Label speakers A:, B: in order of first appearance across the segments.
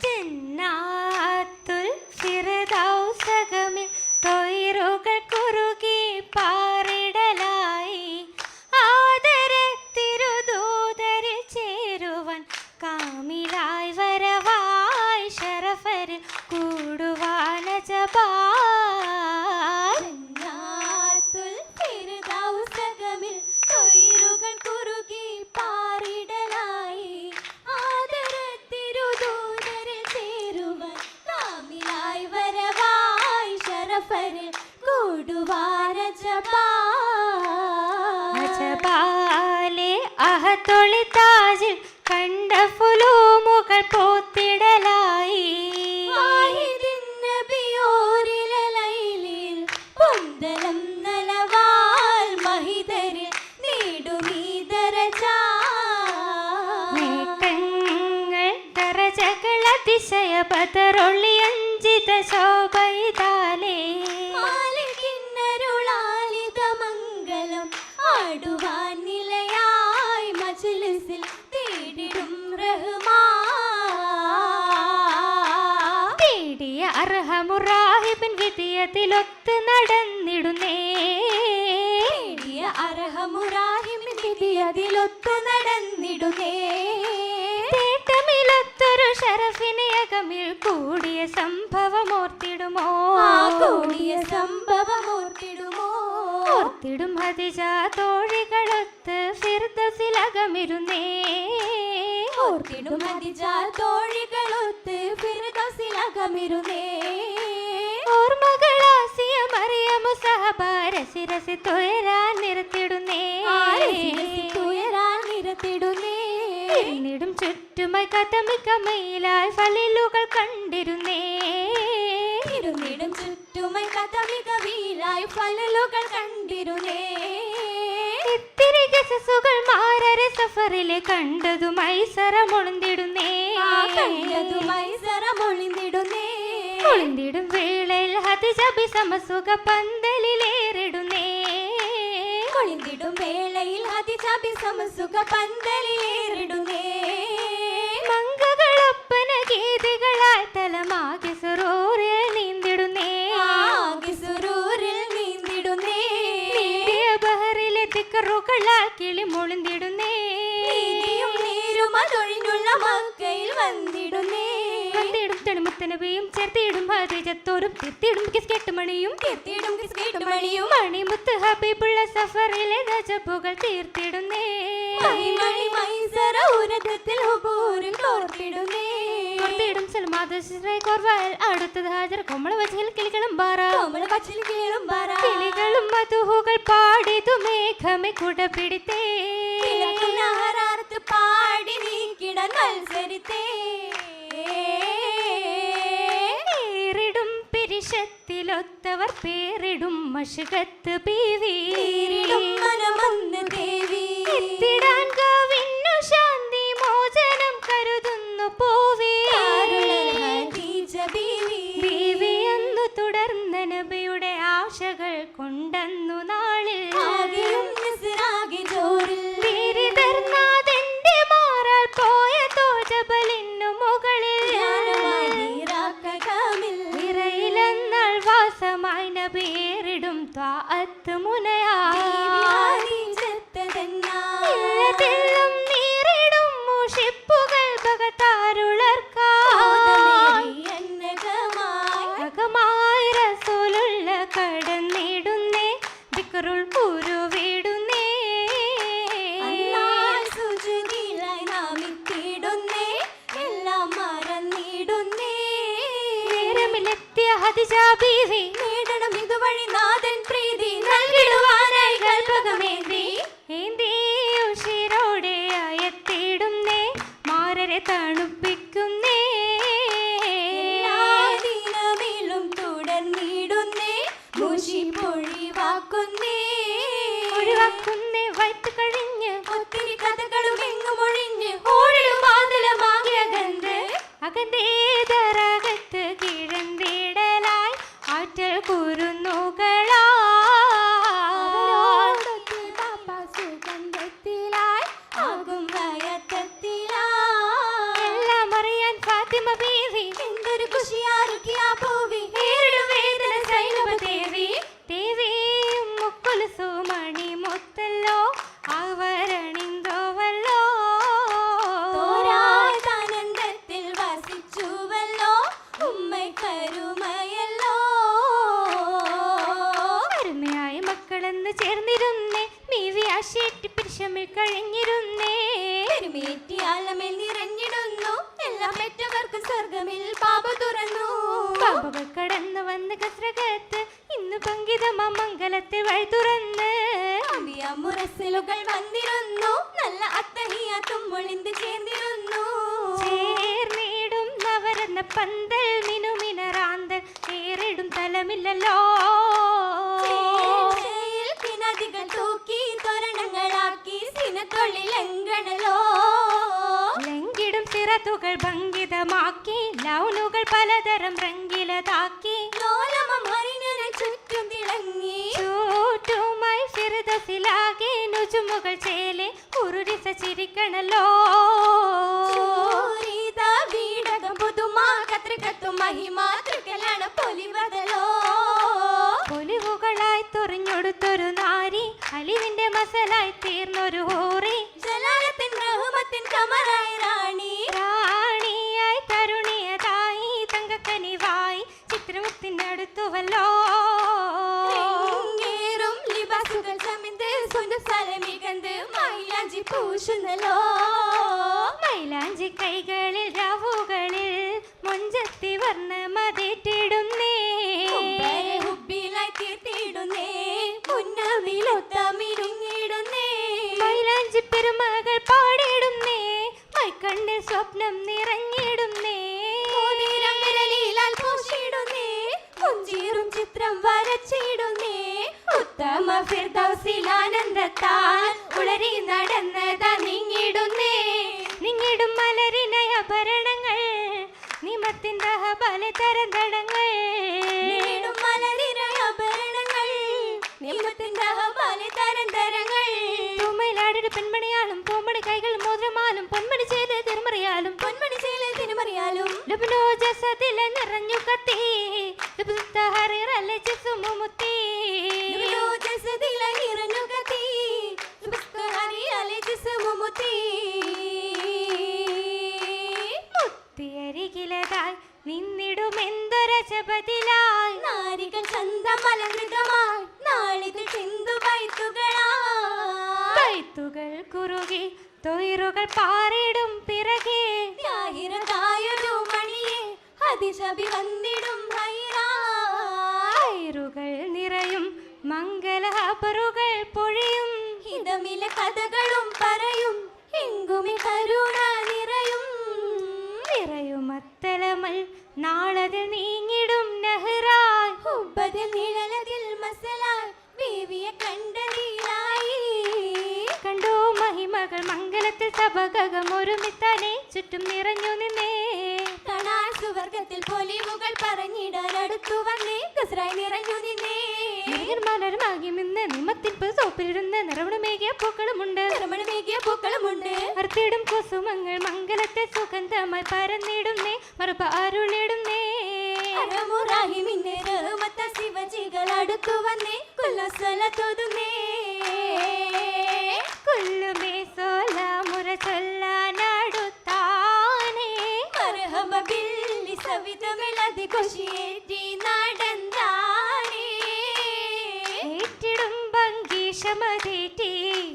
A: ജന്നാത്തുൽ ഫിർദൗസകമിൽ തൊയ്റുകൾ കുറുകി പാറിടലായി ആദരത്തിരുദൂതരിൽ ചേരുവാൻ കാമിലായി വരവായി ശരഫരിൽ കൂടുവാൻ അജബാൽ
B: ജന്നാത്തുൽ ഫിർദൗസകമിൽ തൊയ്റുകൾ കുറുകി പാറിടലായി ആദരത്തിരുദൂതരിൽ ചേരുവാൻ കാമിലായി വരവായി ശരഫരിൽ കൂടുവാൻ
A: അജബാലെ അഹതൊളി താജിൽ കണ്ട ഫുലൂമുകൾ പോത്തിടലായി
B: വാഹിദിൻ നബിയോരിലെ ലൈലിൽ പൊന്തലം നലവാൽ മഹിതരിൽ നേടുമീ ദരജ
A: നേട്ടങ്ങൾ ദറജകൾ അതിശയ ബദറൊളി അഞ്ചിത ശോഭയിതാലേ
B: മാലികിന്നരുളാലിത മംഗളം ആടുവാൻ നിലയായി മജ്ലിസിൽ തേടിടും റഹ്മാൻ
A: തേടിയ അർഹമുറാഹിബിൻ വിധിയതിലൊത്ത് നടന്നിടുന്നേ
B: തേടിയ അർഹമുറാഹിമിൻ വിധിയതിലൊത്തു നടന്നിടുന്നേ
A: തേട്ടമിലൊത്തൊരു ഷറഫിനെ അകമിൽ കൂടിയ സംഭവമോർത്തിടുമോ
B: ആ കൂടിയ സംഭവമോർത്തിടുമോ
A: ഓർത്തിടും ഹദിജ തോഴികളൊത്ത് ഫിർദൗസിലകമിരുന്നേ
B: ഓർത്തിടും ഹദിജ തോഴികളൊത്ത് ഫിർദൗസിലകമിരുന്നേ
A: ഓർമ്മകളാസിയ മറിയമു സഹബാരസി രസി തുയരാൻ നിർത്തിടുന്നേ
B: തുയരാൻ നിരത്തിടുന്നേ
A: എന്നിടും ചുറ്റുമായി കഥമിക്കമയിലായി ഫലിലുകൾ കണ്ടിരുന്നേ
B: ഇരുന്നിടും ചുറ്റുമായി കഥമിക വീലായി ഫലലുകൾ കണ്ടിരുന്നേ
A: ഇത്തിരി ഗസസുകൾ മാരരെ സഫറിലെ കണ്ടതുമായി സറമൊളിന്തിടുന്നേ
B: കണ്ടതുമായി സറമൊളിന്തിടുന്നേ
A: ഒളിന്തിടും വേളയിൽ ഹദിജബി സമസുഖ പന്തലിലേറിടുന്നേ
B: ഒളിന്തിടും വേളയിൽ ഹദിജാബി സമസുഖ പന്തലിലേറിടുന്നേ
A: മംഗകളൊപ്പന ഗീതികളായി തലമാകെ സുറൂരിൽ നീന്തിടുന്നേ
B: ആകെ സുരൂരിൽ നീന്തിടുന്നേ
A: നീന്തിയ ബഹറിലെ തിക്കറുകളാൽ കിളി മുളിന്തിടുന്നേ
B: നീതിയും നീരും അതൊഴിഞ്ഞുള്ള മക്കയിൽ വന്നിടുന്നേ
A: വന്നിടും തെളിമുത്തനവിയും ചേർത്തിടും ഹദിജത്തോറും തിത്തിടും കിസ്കെട്ടുമണിയും
B: എത്തിയിടും കിസ്കേട്ടുമണിയും
A: മണിമുത്ത് ഹബീബുള്ള സഫറിലെ നജബുകൾ തീർത്തിടുന്നേ
B: മണി മൈസറ ഉരതത്തിൽ ഹുബൂരിൽ കോർത്തിടുന്നേ
A: കോർത്തിടും സൽമാദശ്രീ കോർവാൽ അടുത്തത് ഹാജർ കൊമ്മള വച്ചിൽ കിളികളും ബാറ
B: കോമള പച്ചിൽ കീഴും പറ
A: കിളികളും മധുഹുകൾ പാടിതു മേഘമെ കുട പിടിത്തേ
B: ഹറാർത്ത് പാടി നീക്കിടാൻ മത്സരിത്തേ
A: പേരിടും പിരിശത്തിലൊത്തവർ പേരിടും മഷകത്ത് ബീവി
B: മനമൊന്ന് ദേവി
A: എത്തിടാൻ ഗോവിന്നു ശാന്തി മോചനം കരുതുന്നു പോവേ
B: ഹദീജ ബീവി
A: ബീവി അന്നു തുടർന്ന നബിയുടെ ആശകൾ കൊണ്ടന്നു നാളിൽ
B: ആകെയും നിസ്റാകെ ജോറിൽ
A: വീരിതർനാഥന്റെ മാറാൽ പോയ തോജബലിനു മുകളിൽ
B: ിൽ
A: വിറയിലെന്നാൾ വാസമായി നബിയേറിടും ത്വാഅത്ത് മുനയാ ഇല്ലതില്ലും നീറിടും മുഷിപ്പുകൾ ഭഗതാരുളർക്കായി റസൂലുള്ള കടന്നിടുന്നേ ദിക്റുൽ ഉരുവിടുന്നേ
B: എല്ലാം മറന്നിടുന്നേ
A: നേരമിലെത്തിയ ഹദിജ ബീവി
B: നേടണം ഇതുവഴി നാഥൻ പ്രീതി
A: നൽകിടുവാനായി കൽപകമേന്തി ഏന്തി ഉഷിരോടെ അയത്തിടുന്നേ മാരരെ തണുപ്പിക്കുന്നേ
B: ദിനമേലും തുടർന്നിടുന്നേ മുഷി പൊഴിവാക്കുന്നേ
A: ഒഴിവാക്കുന്നേ വൈത്ത് കഴിഞ്ഞ്
B: ഒത്തിരി കഥകളും എങ്ങും ഒഴിഞ്ഞ് ഓടിടും മാതലമാകിയ ഗന്ധ
A: അകന്തേതരകത്ത് കിഴന്തിടലായി ആറ്റൽ കുരുന്നുകളാ
B: സുഗന്ധത്തിലായി ആകും വയത്തത്തിലായി
A: എല്ലാം അറിയാൻ ഫാത്തിമ ബീവി
B: ఖుషియారుకియా భూవి ఏరుడు వేదన సైలభ దేవి
A: దేవి ముక్కులు మణి ముత్తల్లో ആവരണിന്തോവല്ലോ
B: തോരാനന്ദത്തിൽ വസിച്ചുവല്ലോ ഉമ്മയ്ക്കരുമയല്ലോ
A: അരുമയായ മക്കളെന്ന് ചേർന്നിരുന്നേ മീവിയാശേറ്റി പിരിശമിൽ കഴിഞ്ഞിരുന്നേ
B: പെരുമേറ്റിയാലമേൽ നിറഞ്ഞിടുന്നു എല്ലാം പെറ്റവർക്കും സ്വർഗമിൽ പാപ തുറന്നു
A: പാപകൾ കടന്നു വന്ന് കസ്രകത്ത് ഇന്ന് പങ്കിതമാ മംഗലത്തിൽ വഴി തുറന്ന്
B: മുറസിലുകൾ വന്നിരുന്നു നല്ല അത്തഹിയാത്തും ഒളിந்து ചേർന്നിരുന്നു
A: ചേർന്നിടും നവരത്ന പന്തൽ മിനുമിനറാന്തൽ നേരിടും തലമില്ലല്ലോ
B: നദികൾ തൂക്കി തോരണങ്ങളാക്കി സിനത്തൊള്ളിലെങ്കണലോ
A: ലംഘിടും സിറത്തുകൾ ഭംഗിതമാക്കി ലൗനുകൾ പലതരം രംഗിലതാക്കി
B: ലോലമം ഹരിണനെ ചുറ്റും തിളങ്ങി
A: ചൂറ്റുമായി ഫിർദൗസിലാകെ നുജുമുകൾ ചേലെ ഉരുരിസ ചിരിക്കണല്ലോ
B: വീടകം പുതുമാ കത്രികത്തും മഹിമാ തൃക്കലാണ് പൊലിവതലോ
A: പൊലിവുകളായി തുറഞ്ഞൊടുത്തൊരു നാരി അലിവിന്റെ മസലായി തീർന്നൊരു ഹോറി
B: ജലാലത്തിൻ റഹ്മത്തിൻ കമറായി റാണി
A: റാണിയായി തരുണിയതായി തങ്കക്കനിവായി ചിത്രമുത്തിനടുത്തുവല്ലോ
B: ും ലിബാസുകൾ ചമിന്ത് സുന്ദസാലെ മികന്ത് മൈലാഞ്ചി പൂശുന്നല്ലോ
A: മൈലാഞ്ചി കൈകളിൽ രാവുകളിൽ മൊഞ്ചത്തി വർണ്ണമതേറ്റിടുന്നേ
B: ഹുബിലായി തീർത്തിടുന്നേ മുന്നമിലൊത്തമിരുങ്ങിടുന്നേ
A: മൈലാഞ്ചി പെരുമകൾ പാടിടുന്നേ മൈക്കണ്ണിൽ സ്വപ്നം നിറഞ്ഞിടുന്നേ
B: മോതിരം വിരലിലാൽ പൂശിടുന്നേ മുഞ്ചീറും ചിത്രം വരച്ചിടുന്നേ ഉത്തമ ഫിർദൗസിൽ ആനന്ദത്താൽ ഉളരി നടന്നതാ നീങ്ങിടുന്നേ
A: നിങ്ങിടും മലരിനയ ഭരണങ്ങൾ നിമത്തിൻ്റെ പലതരം തടങ്ങൾ
B: നീടും മലരിനയ ഭരണങ്ങൾ നിയമത്തിന്റെ പലതരം തരങ്ങൾ
A: തൂമയിലാടൊരു പെൺമണിയാളും പൂമണി കൈകൾ മോതിരമാലും പൊന്മണി ചെയ്ത് തിരുമറിയാലും
B: പൊന്മണി ചെയ്ത് തിരുമറിയാലും
A: ലബ്നോ ജസദിലെ നിറഞ്ഞു കത്തി ഹറിറലെ ജിസുമുമുത്തി മുത്തിയരികിലതായി നിന്നിടുമെന്തൊരജപതിലായി
B: നാരികൾ ചന്തമലമൃഗമായി നാളിതിൽ ചിന്തു
A: കൈത്തുകൾ കുറുകി തൊയറുകൾ പാറിടും പിറകെ
B: ായൊരു മണിയെ അതിശബി വന്നിടും
A: ഹൈറുകൾ നിറയും മംഗളാപറുകൾ പൊഴിയും
B: ഹിതമിലെ കഥകളും പറയും എങ്കുമി കരുണ നിറയും
A: നിറയുമത്തലമൽ നാളതിൽ നീങ്ങിടും നെഹ്റായ്
B: ഹുബ്ബതിൽ നിഴലതിൽ മസലാൽ ബീവിയെ കണ്ടതിലായി
A: കണ്ടു മഹിമകൾ മംഗലത്തിൽ സഭകം ഒരുമിത്തനെ ചുറ്റും നിറഞ്ഞു നിന്നേ
B: കാണാൻ സുവർഗത്തിൽ പൊലിവുകൾ പറഞ്ഞിടാൻ അടുത്തു വന്നേ ഗസ്രായി നിറഞ്ഞു നിന്നേ
A: മലരുമാകി നിന്ന് നിമത്തിപ്പ് സോപ്പിലിരുന്ന് നിറവണമേകിയ പൂക്കളുമുണ്ട്
B: നിറമണമേകിയ പൂക്കളുമുണ്ട്
A: അർത്തിടും കുസുമങ്ങൾ മംഗലത്തെ സുഗന്ധമായി പരന്നിടുന്നേ മറുപ അരുളിടുന്നേ
B: അറമുറാഹിമിന്റെ റഹ്മത്ത ശിവജികൾ അടുത്തു വന്നേ കുല്ലസ്വല തോതുന്നേ
A: കുല്ലുമേ സോല മുറ ചൊല്ലാനടുത്താനേ
B: മർഹബ ബില്ലി സവിതമിളതി ഖുഷിയേറ്റി നടന്താനേ
A: ഏറ്റിടും ഭംഗീഷമതേറ്റി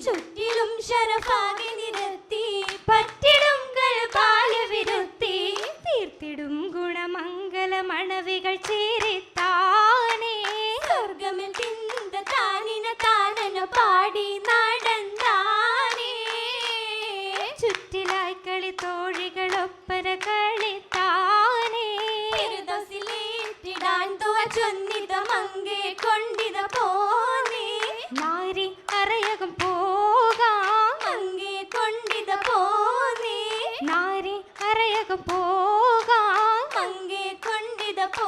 B: ചുറ്റിലും ശരഫാകെ നിരത്തി പറ്റിടും ബാലവിരുത്തി
A: തീർത്തിടും ഗുണമംഗല മണവികൾ ചേരിത്താനേ
B: സ്വർഗമിൽ തിന്ത താനിന താനന പാടി നടന്താനേ
A: ചുറ്റിലായി കളി തോഴികളൊപ്പര കളിത്താനേ
B: ഫിർദൗസിലേറ്റിടാൻ തുവ ചൊന്നിത മങ്കെ കൊണ്ടിത പോന്നേ
A: നാരി അറയകം പോകാം
B: മങ്കെ കൊണ്ടിത പോന്നേ
A: നാരി അറയകം പോകാം
B: മങ്കെ കൊണ്ടിത പോ